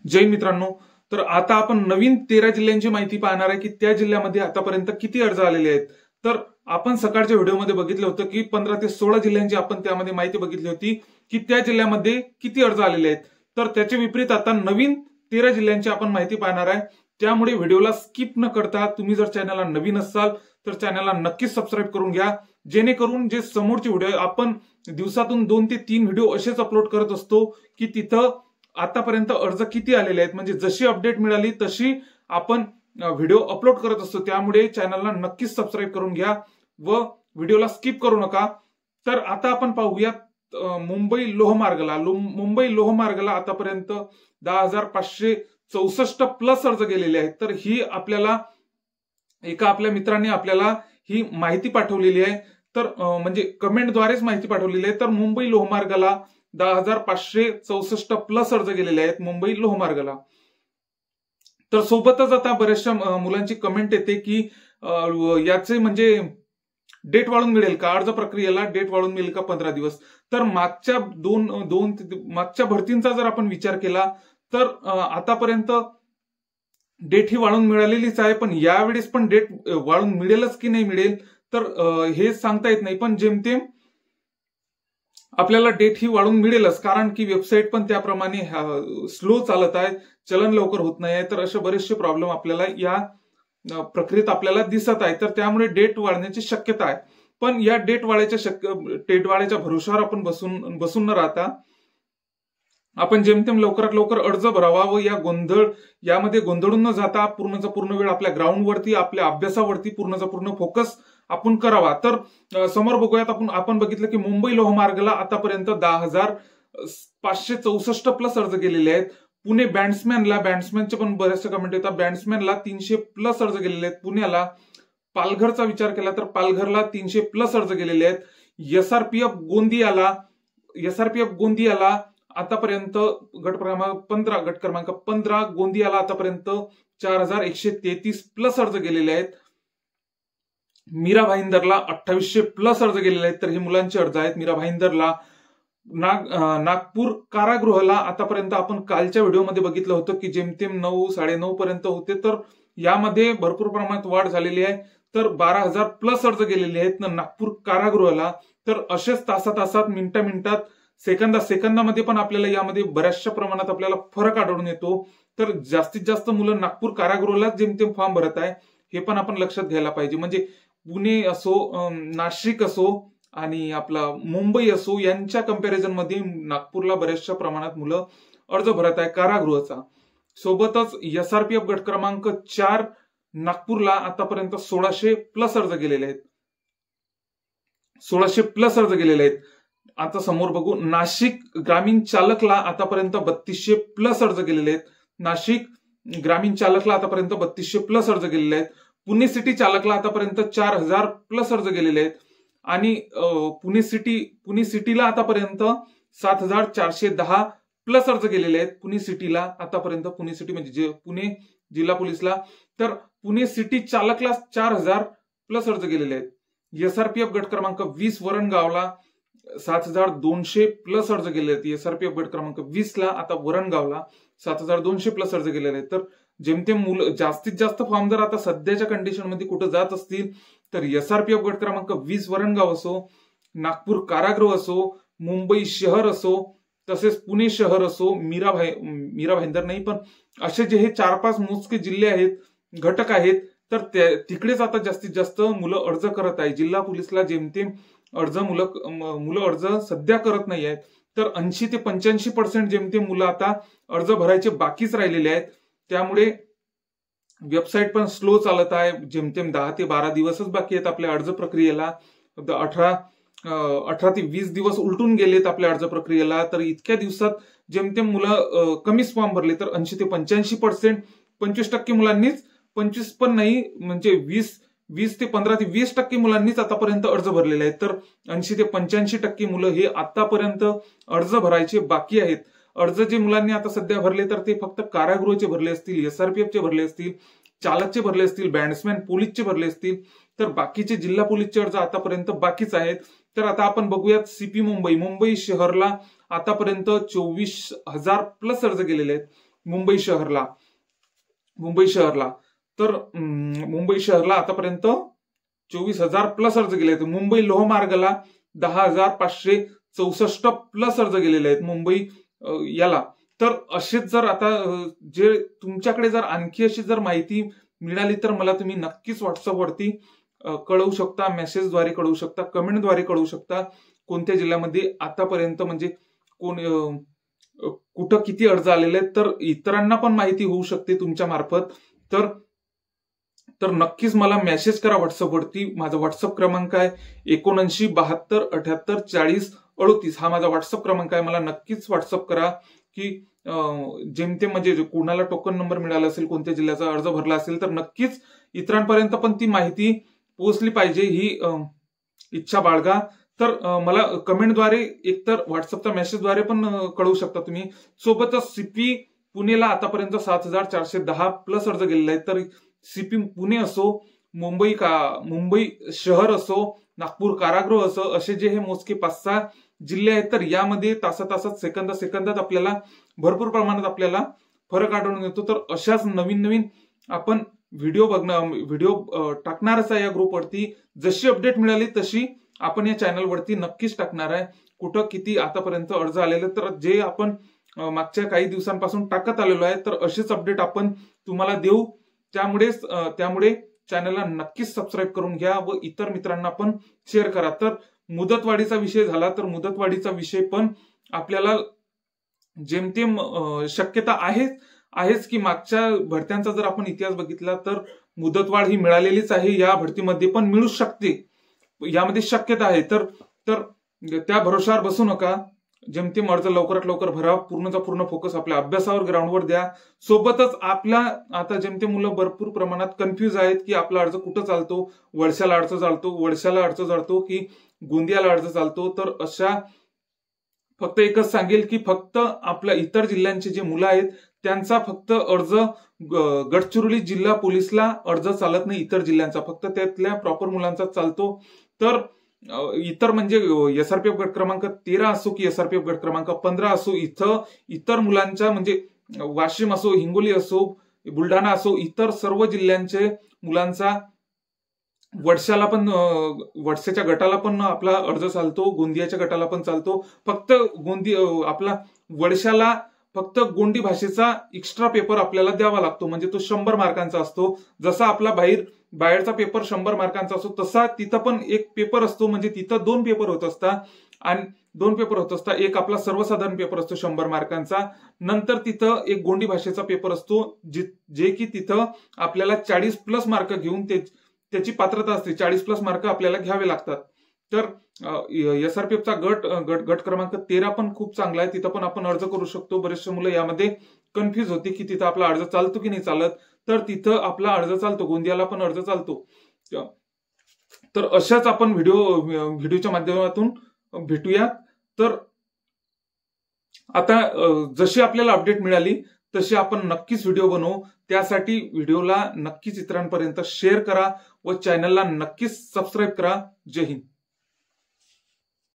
जय मित्रांनो, तर आता आपण नवीन 13 जिल्ह्यांची माहिती पाहणार आहे की त्या जिल्ह्यामध्ये आतापर्यंत किती अर्ज आलेले आहेत। तर आपण सकाळच्या व्हिडिओमध्ये बघितलं होतं की 15 ते 16 जिल्ह्यांची आपण त्यामध्ये माहिती बघितली होती की त्या जिल्ह्यामध्ये किती अर्ज आलेले आहेत। तर त्याच्या विपरीत आता नवीन 13 जिल्ह्यांची आपण माहिती पाहणार आहे। त्यामुळे व्हिडिओला स्किप न करता तुम्ही जर चॅनलला नवीन असाल तर चॅनलला नक्कीच सबस्क्राईब करून घ्या, जेणेकरून जे समोरचे व्हिडिओ आपण दिवसातून 2 ते 3 व्हिडिओ असेच अपलोड करत असतो की तिथं आतापर्यंत अर्ज किती आलेले आहेत, म्हणजे जशी अपडेट मिळाली तशी आपण व्हिडिओ अपलोड करत असतो। त्यामुळे चॅनलला नक्कीच सबस्क्राईब करून घ्या व व्हिडिओला स्किप करू नका। तर आता आपण पाहूयात मुंबई लोहमार्गाला आतापर्यंत 10,564 प्लस अर्ज गेलेले आहेत। तर ही आपल्याला एका आपल्या मित्रांनी आपल्याला ही माहिती पाठवलेली आहे, तर म्हणजे कमेंटद्वारेच माहिती पाठवलेली आहे। तर मुंबई लोहमार्गाला 10,564 प्लस अर्ज गेलेले आहेत मुंबई लोहमार्गाला। तर सोबतच आता बऱ्याचशा मुलांची कमेंट येते की याचे म्हणजे डेट वाढून मिळेल का, अर्ज प्रक्रियेला डेट वाढून मिळेल का 15 दिवस। तर मागच्या भरतींचा जर आपण विचार केला तर आतापर्यंत डेट ही वाढून मिळालेलीच आहे, पण यावेळेस पण डेट वाढून मिळेलच की नाही मिळेल तर हे सांगता येत नाही। पण जेमतेम आपल्याला डेट ही वाढून मिळेलच, कारण की वेबसाईट पण त्याप्रमाणे स्लो चालत आहे, चलन लवकर होत नाही आहे। तर असे बरेचसे प्रॉब्लेम आपल्याला या प्रक्रियेत आपल्याला दिसत आहे। तर त्यामुळे डेट वाढण्याची शक्यता आहे। पण या डेट वाढ्याच्या भरोशावर आपण बसून न राहता आपण जेमतेम लवकरात लवकर अर्ज भरावा व यामध्ये गोंधळून न जाता पूर्णचा पूर्ण वेळ आपल्या ग्राउंडवरती, आपल्या अभ्यासावरती पूर्णचा पूर्ण फोकस आपण करावा। तर समोर बघूयात आपण बघितलं की मुंबई लोहमार्गाला आतापर्यंत 10,564 प्लस अर्ज गेलेले आहेत। पुणे बँड्समॅनचे पण बरेचसे कमेंट येतात, बँड्समॅनला 300 प्लस अर्ज गेलेले आहेत पुण्याला। पालघरचा विचार केला तर पालघरला 300 प्लस अर्ज गेलेले आहेत। एसआरपीएफ गोंदियाला आतापर्यंत गट क्रमांक 15 गोंदियाला आतापर्यंत 4,133 प्लस अर्ज गेलेले आहेत। मीरा भाईंदरला 2,800 प्लस अर्ज गेलेले आहेत। तर हे मुलांचे अर्ज आहेत मीरा भाईंदरला। नागपूर कारागृहाला आतापर्यंत आपण कालच्या व्हिडिओमध्ये बघितलं होतं की जेमतेम 9-9.5 पर्यंत होते, तर यामध्ये भरपूर प्रमाणात वाढ झालेली आहे। तर 12,000 प्लस अर्ज गेलेले आहेत नागपूर कारागृहाला। तर असेच तासात मिनिटात सेकंदामध्ये पण आपल्याला यामध्ये बऱ्याचशा प्रमाणात आपल्याला फरक आढळून येतो। तर जास्तीत जास्त मुलं नागपूर कारागृहालाच जेमतेम फॉर्म भरत आहे, हे पण आपण लक्षात घ्यायला पाहिजे। म्हणजे पुणे असो, नाशिक असो आणि आपला मुंबई असो, यांच्या कंपॅरिझन मध्ये नागपूरला बऱ्याचशा प्रमाणात मुलं अर्ज भरत आहे कारागृहाचा। सोबतच एसआरपीएफ गट क्रमांक 4 नागपूरला आतापर्यंत 1,600 प्लस अर्ज गेलेले आहेत। 1,600 प्लस अर्ज गेलेले आहेत। आता समोर बघू, नाशिक ग्रामीण चालकला आतापर्यंत 3,200 प्लस अर्ज गेलेले आहेत। नाशिक ग्रामीण चालकला आतापर्यंत 3,200 प्लस अर्ज गेलेले आहेत। पुणे सिटी चालकला आतापर्यंत 4,000 प्लस अर्ज गेलेले आहेत आणि पुणे सिटीला आतापर्यंत 7,410 प्लस अर्ज गेलेले आहेत। पुणे सिटीला आतापर्यंत, पुणे सिटी म्हणजे पुणे जिल्हा पोलीसला, तर पुणे सिटी चालकला 4,000 प्लस अर्ज गेलेले आहेत। एसआरपीएफ गट क्रमांक 20 वरणगावला 7,200 प्लस अर्ज गेले आहेत। एसआरपीएफ गट क्रमांक 20 ला आता वरणगावला 7,200 प्लस अर्ज गेलेले आहेत। तर जेमतेम मुलं जास्तीत जास्त फॉर्म जर आता सध्याच्या कंडिशनमध्ये कुठं जात असतील तर एसआरपीएफ गट क्रमांक 20 वरणगाव असो, नागपूर कारागृह असो, मुंबई शहर असो, तसेच पुणे शहर असो, मीरा भाईंदर नाही पण असे जे हे 4-5 मोजके जिल्हे आहेत, घटक आहेत, तर तिकडेच आता जास्तीत जास्त मुलं अर्ज करत आहे। जिल्हा पोलीसला जेमतेम मुलं अर्ज सध्या करत नाही आहेत। तर 80 ते 85% जेमतेम मुलं आता अर्ज भरायचे बाकीच राहिलेले आहेत। त्यामुळे वेबसाईट पण स्लो चालत आहे। जेमतेम 10 ते 12 दिवसच बाकी आहेत आपल्या अर्ज प्रक्रियेला। 18 ते 20 दिवस उलटून गेलेत आपल्या अर्ज प्रक्रियेला। तर इतक्या दिवसात जेमतेम मुलं कमीच फॉर्म भरले, तर 80 ते 85%, 25% मुलांनीच, 25 पण नाही म्हणजे 15 ते 20% मुलांनीच आतापर्यंत अर्ज भरलेले आहेत। तर 80 ते 85% मुलं हे आतापर्यंत अर्ज भरायचे बाकी आहेत। अर्ज जे मुलांनी आता सध्या भरले तर ते फक्त कारागृहाचे भरले असतील, एसआरपीएफचे भरले असतील, चालकचे भरले असतील, बँड्समॅन पोलीसचे भरले असतील, तर बाकीचे जिल्हा पोलीसचे अर्ज आतापर्यंत बाकीच आहेत। तर आता आपण बघूयात सीपी मुंबई शहरला आतापर्यंत 24,000 प्लस अर्ज गेलेले आहेत। मुंबई शहरला तर मुंबई शहरला आतापर्यंत 24,000 प्लस अर्ज गेले आहेत. मुंबई लोहमार्गाला 10,564 प्लस अर्ज गेलेले आहेत मुंबई याला. तर असेच जर आता जे तुमच्याकडे जर आणखी अशी जर माहिती मिळाली तर मला तुम्ही नक्कीच व्हॉट्सअपवरती कळवू शकता, मेसेजद्वारे कळवू शकता, कमेंटद्वारे कळवू शकता. कोणत्या जिल्ह्यामध्ये आतापर्यंत म्हणजे कुठं किती अर्ज आलेले आहेत, तर इतरांना पण माहिती होऊ शकते तुमच्या मार्फत. तर नक्कीच मला मेसेज करा व्हॉट्सअपवरती. माझा व्हॉट्सअप क्रमांक आहे 7972784038. हा माझा व्हॉट्सअप क्रमांक आहे. मला नक्कीच व्हॉट्सअप करा की जेमतेम म्हणजे कोणाला टोकन नंबर मिळाला असेल, कोणत्या जिल्ह्याचा अर्ज भरला असेल, तर नक्कीच इतरांपर्यंत पण ती माहिती पोहोचली पाहिजे ही इच्छा बाळगा. तर मला कमेंटद्वारे एकतर व्हॉट्सअपच्या मेसेजद्वारे पण कळवू शकता तुम्ही. सोबतच सीपी पुणेला आतापर्यंत 7,410 प्लस अर्ज गेलेले आहेत. तर सीपी पुणे असो, मुंबई शहर असो, नागपूर कारागृह असो, असे जे हे मोजके 5-6 जिल्हे आहेत, तर यामध्ये तासात सेकंदात आपल्याला भरपूर प्रमाणात आपल्याला फरक आढळून येतो. तर अशाच नवीन आपण व्हिडिओ टाकणारच आहे या ग्रुपवरती. जशी अपडेट मिळाली तशी आपण या चॅनलवरती नक्कीच टाकणार आहे. कुठं किती आतापर्यंत अर्ज आलेले, तर जे आपण मागच्या काही दिवसांपासून टाकत आलेलो आहे, तर अशीच अपडेट आपण तुम्हाला देऊ. त्यामुळे चॅनलला नक्कीच सबस्क्राईब करून घ्या व इतर मित्रांना पण शेअर करा. तर मुदतवाढीचा विषय झाला, तर मुदतवाढीचा विषय पण आपल्याला जेमतेम शक्यता आहेच की मागच्या भरत्यांचा जर आपण इतिहास बघितला तर मुदतवाढ ही मिळालेलीच आहे. या भरतीमध्ये पण मिळू शकते, यामध्ये शक्यता आहे. तर त्या भरोशावर बसू नका. जेमतेम अर्ज लवकरात लवकर भरा. पूर्णचा पूर्ण फोकस आपल्या अभ्यासावर, ग्राउंडवर द्या. सोबतच आपला आता जेमतेम मुलं भरपूर प्रमाणात कन्फ्युज आहेत की आपला अर्ज कुठं चालतो, वडशाला अर्ज चालतो की गोंदियाला अर्ज चालतो. तर अशा फक्त एकच सांगेल की फक्त आपल्या इतर जिल्ह्यांचे जे मुलं आहेत त्यांचा फक्त अर्ज गडचिरोली जिल्हा पोलीसला अर्ज चालत नाही. इतर जिल्ह्यांचा फक्त त्यातल्या प्रॉपर मुलांचा चालतो. तर इतर म्हणजे एसआरपीएफ गट क्रमांक 13 असो की एसआरपीएफ गट क्रमांक 15 असो, इतर मुलांच्या म्हणजे वाशिम असो, हिंगोली असो, बुलढाणा असो, इतर सर्व जिल्ह्यांचे मुलांचा वडसेच्या गटाला पण आपला अर्ज चालतो, गोंदियाच्या गटाला पण चालतो. फक्त आपला वडशाला फक्त गोंडी भाषेचा एक्स्ट्रा पेपर आपल्याला द्यावा लागतो, म्हणजे तो 100 मार्कांचा असतो. जसा आपला बाहेरचा पेपर 100 मार्कांचा असतो, तसा तिथं पण एक पेपर असतो. म्हणजे तिथं 2 पेपर होत असतात. एक आपला सर्वसाधारण पेपर असतो 100 मार्कांचा. नंतर तिथं एक गोंडी भाषेचा पेपर असतो, जे की तिथं आपल्याला 40 प्लस मार्क घेऊन त्याची पात्रता असते. 40 प्लस मार्क आपल्याला घ्यावे लागतात. तर एसआरपीएफचा गट क्रमांक 13 पण खूप चांगला आहे. तिथं पण आपण अर्ज करू शकतो. बरेचसे मुलं यामध्ये कन्फ्युज होते की तिथं आपला अर्ज चालतो की नाही चालत. तर तिथं आपला अर्ज चालतो, गोंदियाला पण अर्ज चालतो. तर अशाच आपण व्हिडिओच्या माध्यमातून भेटूया. तर आता जशी आपल्याला अपडेट मिळाली तशी आपण नक्कीच व्हिडिओ बनवू. त्यासाठी व्हिडिओला नक्कीच इतरांपर्यंत शेअर करा व चॅनलला नक्कीच सबस्क्राईब करा. जय हिंद.